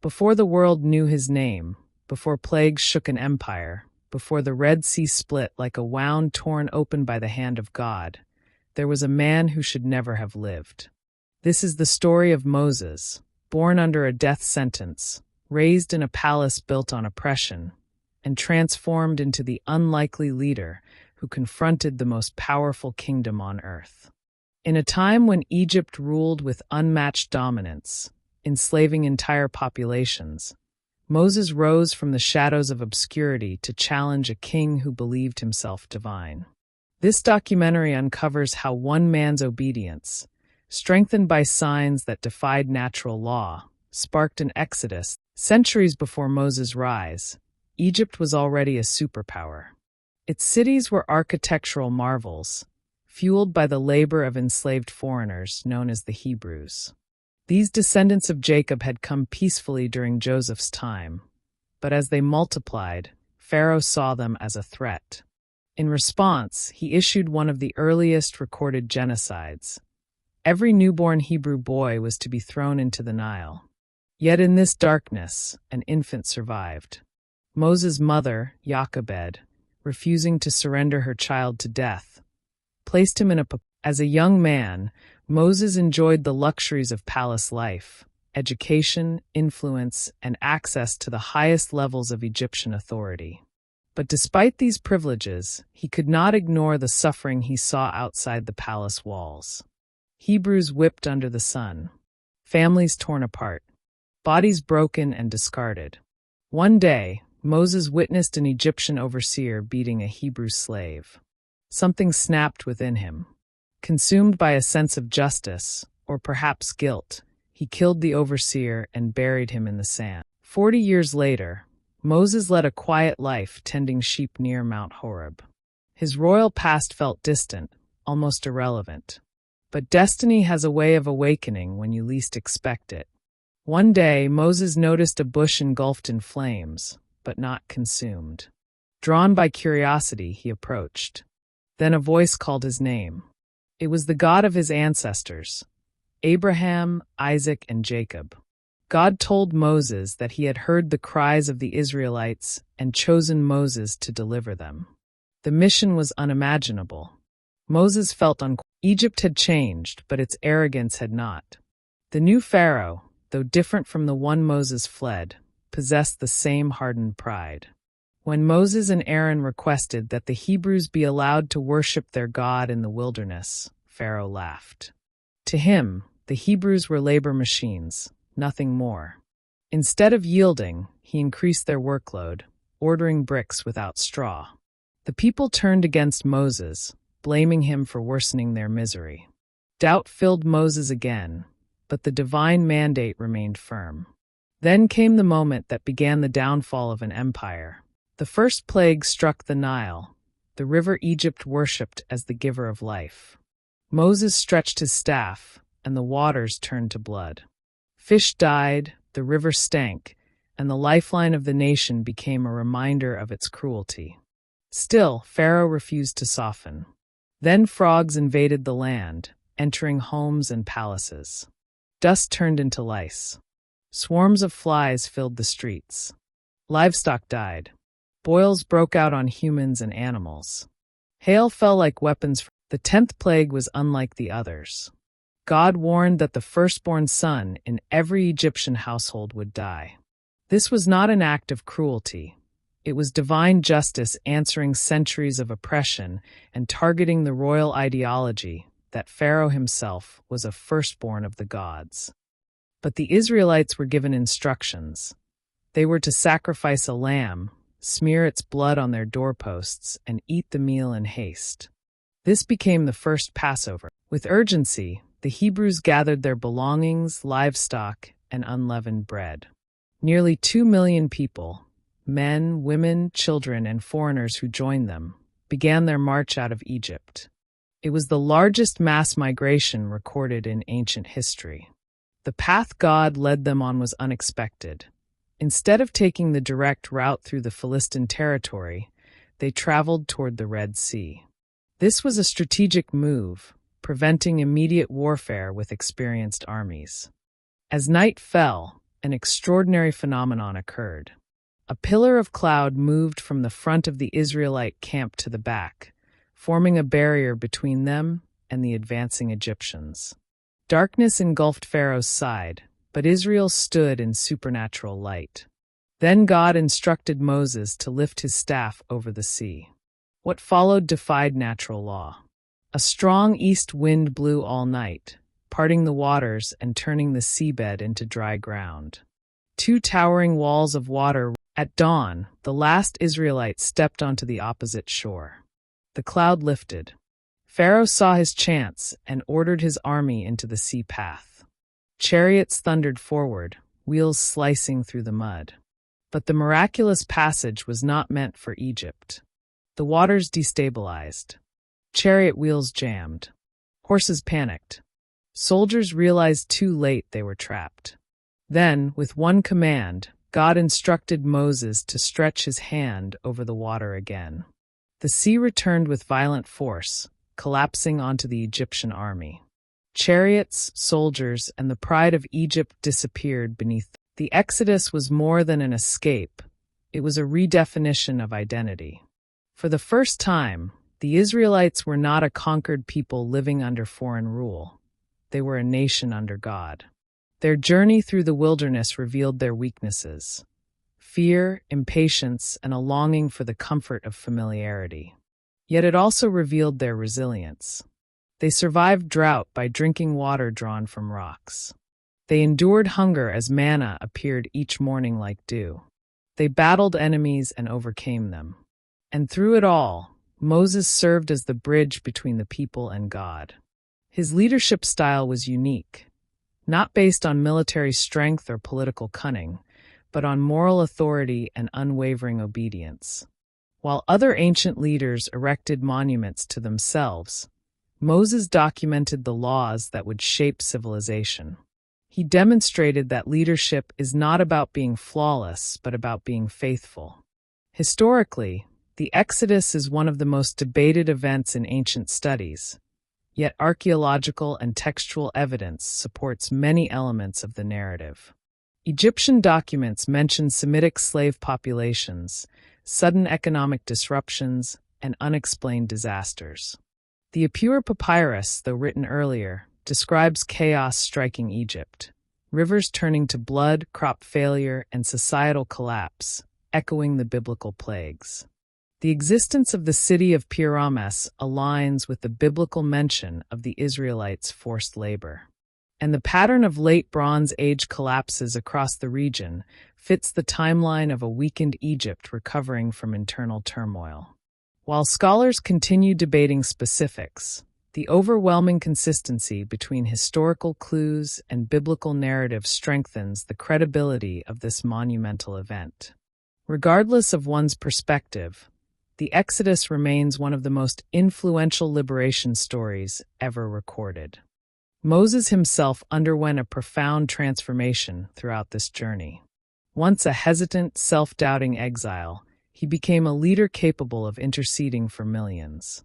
Before the world knew his name, before plagues shook an empire, before the Red Sea split like a wound torn open by the hand of God, there was a man who should never have lived. This is the story of Moses, born under a death sentence, raised in a palace built on oppression, and transformed into the unlikely leader who confronted the most powerful kingdom on earth. In a time when Egypt ruled with unmatched dominance, enslaving entire populations, Moses rose from the shadows of obscurity to challenge a king who believed himself divine. This documentary uncovers how one man's obedience, strengthened by signs that defied natural law, sparked an exodus. Centuries before Moses' rise, Egypt was already a superpower. Its cities were architectural marvels, fueled by the labor of enslaved foreigners known as the Hebrews. These descendants of Jacob had come peacefully during Joseph's time, but as they multiplied, Pharaoh saw them as a threat. In response, he issued one of the earliest recorded genocides. Every newborn Hebrew boy was to be thrown into the Nile. Yet in this darkness, an infant survived. Moses' mother, Jochebed, refusing to surrender her child to death, placed him in a... As a young man, Moses enjoyed the luxuries of palace life, education, influence, and access to the highest levels of Egyptian authority. But despite these privileges, he could not ignore the suffering he saw outside the palace walls. Hebrews whipped under the sun, families torn apart, bodies broken and discarded. One day, Moses witnessed an Egyptian overseer beating a Hebrew slave. Something snapped within him. Consumed by a sense of justice, or perhaps guilt, he killed the overseer and buried him in the sand. 40 years later, Moses led a quiet life tending sheep near Mount Horeb. His royal past felt distant, almost irrelevant. But destiny has a way of awakening when you least expect it. One day, Moses noticed a bush engulfed in flames, but not consumed. Drawn by curiosity, he approached. Then a voice called his name. It was the God of his ancestors, Abraham, Isaac, and Jacob. God told Moses that he had heard the cries of the Israelites and chosen Moses to deliver them. The mission was unimaginable. Moses felt Egypt had changed, but its arrogance had not. The new Pharaoh, though different from the one Moses fled, possessed the same hardened pride. When Moses and Aaron requested that the Hebrews be allowed to worship their God in the wilderness, Pharaoh laughed. To him, the Hebrews were labor machines, nothing more. Instead of yielding, he increased their workload, ordering bricks without straw. The people turned against Moses, blaming him for worsening their misery. Doubt filled Moses again, but the divine mandate remained firm. Then came the moment that began the downfall of an empire. The first plague struck the Nile, the river Egypt worshipped as the giver of life. Moses stretched his staff, and the waters turned to blood. Fish died, the river stank, and the lifeline of the nation became a reminder of its cruelty. Still, Pharaoh refused to soften. Then frogs invaded the land, entering homes and palaces. Dust turned into lice. Swarms of flies filled the streets. Livestock died. Boils broke out on humans and animals. Hail fell like weapons. The 10th plague was unlike the others. God warned that the firstborn son in every Egyptian household would die. This was not an act of cruelty. It was divine justice answering centuries of oppression and targeting the royal ideology that Pharaoh himself was a firstborn of the gods. But the Israelites were given instructions. They were to sacrifice a lamb, smear its blood on their doorposts, and eat the meal in haste. This became the first Passover. With urgency, the Hebrews gathered their belongings, livestock, and unleavened bread. Nearly 2 million people, men, women, children, and foreigners who joined them, began their march out of Egypt. It was the largest mass migration recorded in ancient history. The path God led them on was unexpected. Instead of taking the direct route through the Philistine territory, they traveled toward the Red Sea. This was a strategic move, preventing immediate warfare with experienced armies. As night fell, an extraordinary phenomenon occurred. A pillar of cloud moved from the front of the Israelite camp to the back, forming a barrier between them and the advancing Egyptians. Darkness engulfed Pharaoh's side, but Israel stood in supernatural light. Then God instructed Moses to lift his staff over the sea. What followed defied natural law. A strong east wind blew all night, parting the waters and turning the seabed into dry ground. Two towering walls of water. At dawn, the last Israelite stepped onto the opposite shore. The cloud lifted. Pharaoh saw his chance and ordered his army into the sea path. Chariots thundered forward, wheels slicing through the mud. But the miraculous passage was not meant for Egypt. The waters destabilized. Chariot wheels jammed. Horses panicked. Soldiers realized too late they were trapped. Then, with one command, God instructed Moses to stretch his hand over the water again. The sea returned with violent force, collapsing onto the Egyptian army. Chariots, soldiers, and the pride of Egypt disappeared beneath them. The Exodus was more than an escape. It was a redefinition of identity. For the first time, the Israelites were not a conquered people living under foreign rule. They were a nation under God. Their journey through the wilderness revealed their weaknesses: fear, impatience, and a longing for the comfort of familiarity. Yet it also revealed their resilience. They survived drought by drinking water drawn from rocks. They endured hunger as manna appeared each morning like dew. They battled enemies and overcame them. And through it all, Moses served as the bridge between the people and God. His leadership style was unique, not based on military strength or political cunning, but on moral authority and unwavering obedience. While other ancient leaders erected monuments to themselves, Moses documented the laws that would shape civilization. He demonstrated that leadership is not about being flawless, but about being faithful. Historically, the Exodus is one of the most debated events in ancient studies, yet archaeological and textual evidence supports many elements of the narrative. Egyptian documents mention Semitic slave populations, sudden economic disruptions, and unexplained disasters. The Apura Papyrus, though written earlier, describes chaos striking Egypt, rivers turning to blood, crop failure, and societal collapse, echoing the biblical plagues. The existence of the city of Pyramus aligns with the biblical mention of the Israelites' forced labor. And the pattern of late Bronze Age collapses across the region fits the timeline of a weakened Egypt recovering from internal turmoil. While scholars continue debating specifics, the overwhelming consistency between historical clues and biblical narrative strengthens the credibility of this monumental event. Regardless of one's perspective, the Exodus remains one of the most influential liberation stories ever recorded. Moses himself underwent a profound transformation throughout this journey. Once a hesitant, self-doubting exile, he became a leader capable of interceding for millions.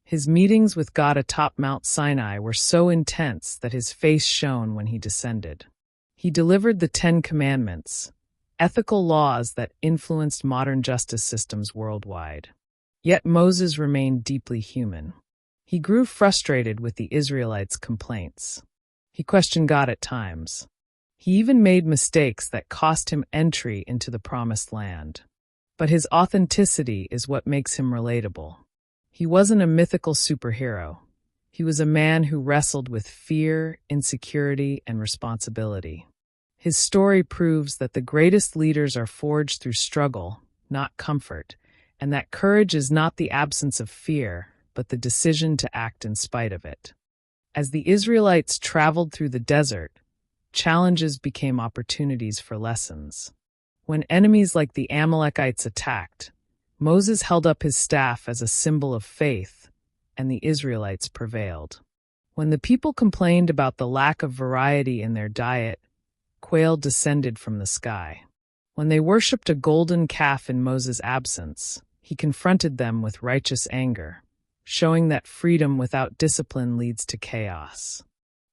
His meetings with God atop Mount Sinai were so intense that his face shone when he descended. He delivered the 10 Commandments, ethical laws that influenced modern justice systems worldwide. Yet Moses remained deeply human. He grew frustrated with the Israelites' complaints. He questioned God at times. He even made mistakes that cost him entry into the Promised Land. But his authenticity is what makes him relatable. He wasn't a mythical superhero. He was a man who wrestled with fear, insecurity, and responsibility. His story proves that the greatest leaders are forged through struggle, not comfort, and that courage is not the absence of fear, but the decision to act in spite of it. As the Israelites traveled through the desert, challenges became opportunities for lessons. When enemies like the Amalekites attacked, Moses held up his staff as a symbol of faith, and the Israelites prevailed. When the people complained about the lack of variety in their diet, quail descended from the sky. When they worshipped a golden calf in Moses' absence, he confronted them with righteous anger, showing that freedom without discipline leads to chaos.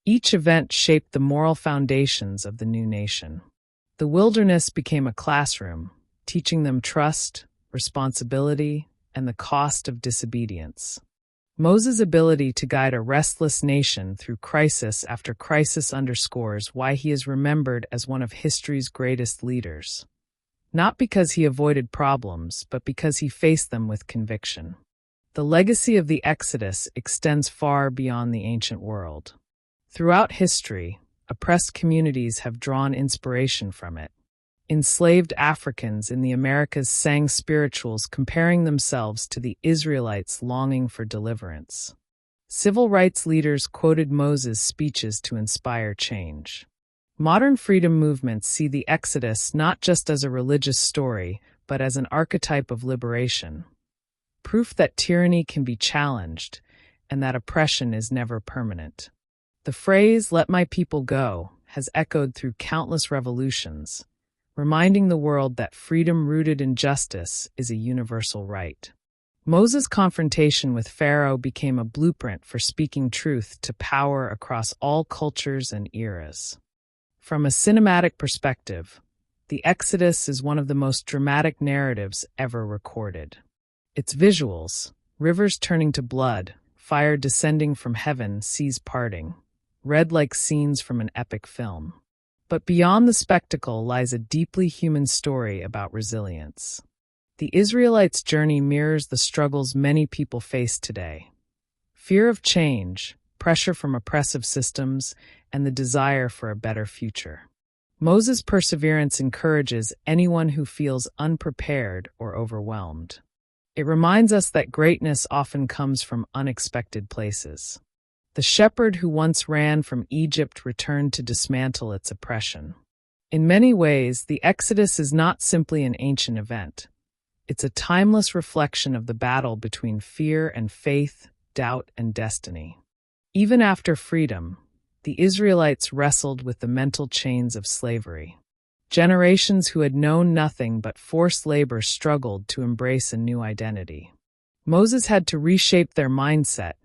Each event shaped the moral foundations of the new nation. The wilderness became a classroom, teaching them trust, responsibility, and the cost of disobedience. Moses' ability to guide a restless nation through crisis after crisis underscores why he is remembered as one of history's greatest leaders. Not because he avoided problems, but because he faced them with conviction. The legacy of the Exodus extends far beyond the ancient world. Throughout history, oppressed communities have drawn inspiration from it. Enslaved Africans in the Americas sang spirituals comparing themselves to the Israelites longing for deliverance. Civil rights leaders quoted Moses' speeches to inspire change. Modern freedom movements see the Exodus not just as a religious story, but as an archetype of liberation. Proof that tyranny can be challenged and that oppression is never permanent. The phrase, "Let my people go," has echoed through countless revolutions, reminding the world that freedom rooted in justice is a universal right. Moses' confrontation with Pharaoh became a blueprint for speaking truth to power across all cultures and eras. From a cinematic perspective, the Exodus is one of the most dramatic narratives ever recorded. Its visuals, rivers turning to blood, fire descending from heaven, seas parting, read like scenes from an epic film. But beyond the spectacle lies a deeply human story about resilience. The Israelites' journey mirrors the struggles many people face today. Fear of change, pressure from oppressive systems, and the desire for a better future. Moses' perseverance encourages anyone who feels unprepared or overwhelmed. It reminds us that greatness often comes from unexpected places. The shepherd who once ran from Egypt returned to dismantle its oppression. In many ways, the Exodus is not simply an ancient event. It's a timeless reflection of the battle between fear and faith, doubt and destiny. Even after freedom, the Israelites wrestled with the mental chains of slavery. Generations who had known nothing but forced labor struggled to embrace a new identity. Moses had to reshape their mindset,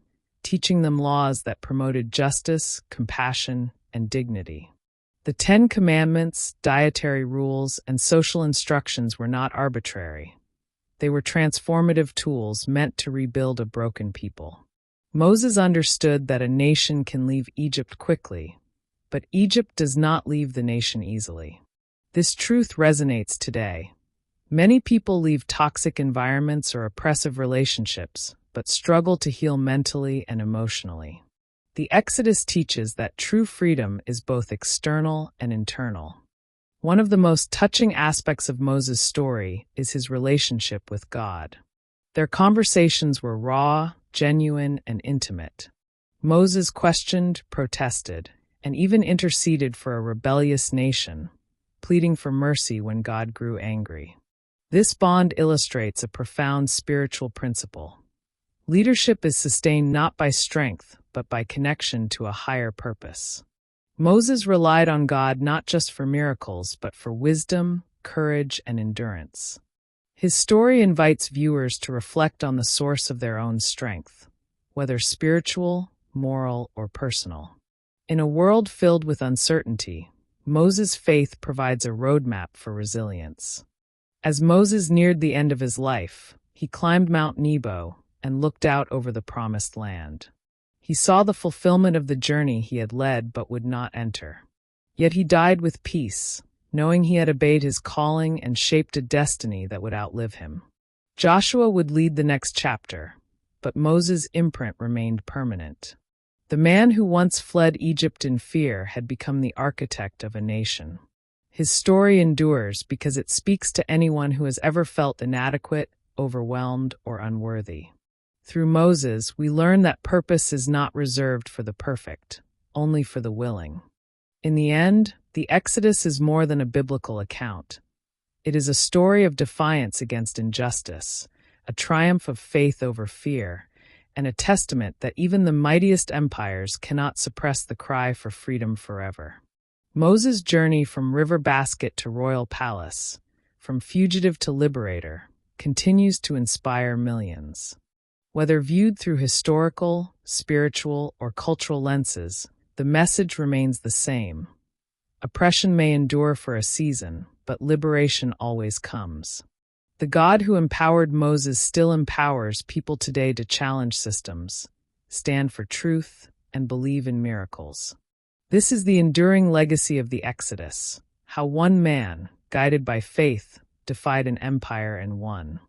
teaching them laws that promoted justice, compassion, and dignity. The 10 Commandments, dietary rules, and social instructions were not arbitrary. They were transformative tools meant to rebuild a broken people. Moses understood that a nation can leave Egypt quickly, but Egypt does not leave the nation easily. This truth resonates today. Many people leave toxic environments or oppressive relationships, but struggle to heal mentally and emotionally. The Exodus teaches that true freedom is both external and internal. One of the most touching aspects of Moses' story is his relationship with God. Their conversations were raw, genuine, and intimate. Moses questioned, protested, and even interceded for a rebellious nation, pleading for mercy when God grew angry. This bond illustrates a profound spiritual principle. Leadership is sustained not by strength, but by connection to a higher purpose. Moses relied on God not just for miracles, but for wisdom, courage, and endurance. His story invites viewers to reflect on the source of their own strength, whether spiritual, moral, or personal. In a world filled with uncertainty, Moses' faith provides a roadmap for resilience. As Moses neared the end of his life, he climbed Mount Nebo and looked out over the promised land. He saw the fulfillment of the journey he had led but would not enter. Yet he died with peace, knowing he had obeyed his calling and shaped a destiny that would outlive him. Joshua would lead the next chapter, but Moses' imprint remained permanent. The man who once fled Egypt in fear had become the architect of a nation. His story endures because it speaks to anyone who has ever felt inadequate, overwhelmed, or unworthy. Through Moses, we learn that purpose is not reserved for the perfect, only for the willing. In the end, the Exodus is more than a biblical account. It is a story of defiance against injustice, a triumph of faith over fear, and a testament that even the mightiest empires cannot suppress the cry for freedom forever. Moses' journey from river basket to royal palace, from fugitive to liberator, continues to inspire millions. Whether viewed through historical, spiritual, or cultural lenses, the message remains the same. Oppression may endure for a season, but liberation always comes. The God who empowered Moses still empowers people today to challenge systems, stand for truth, and believe in miracles. This is the enduring legacy of the Exodus, how one man, guided by faith, defied an empire and won.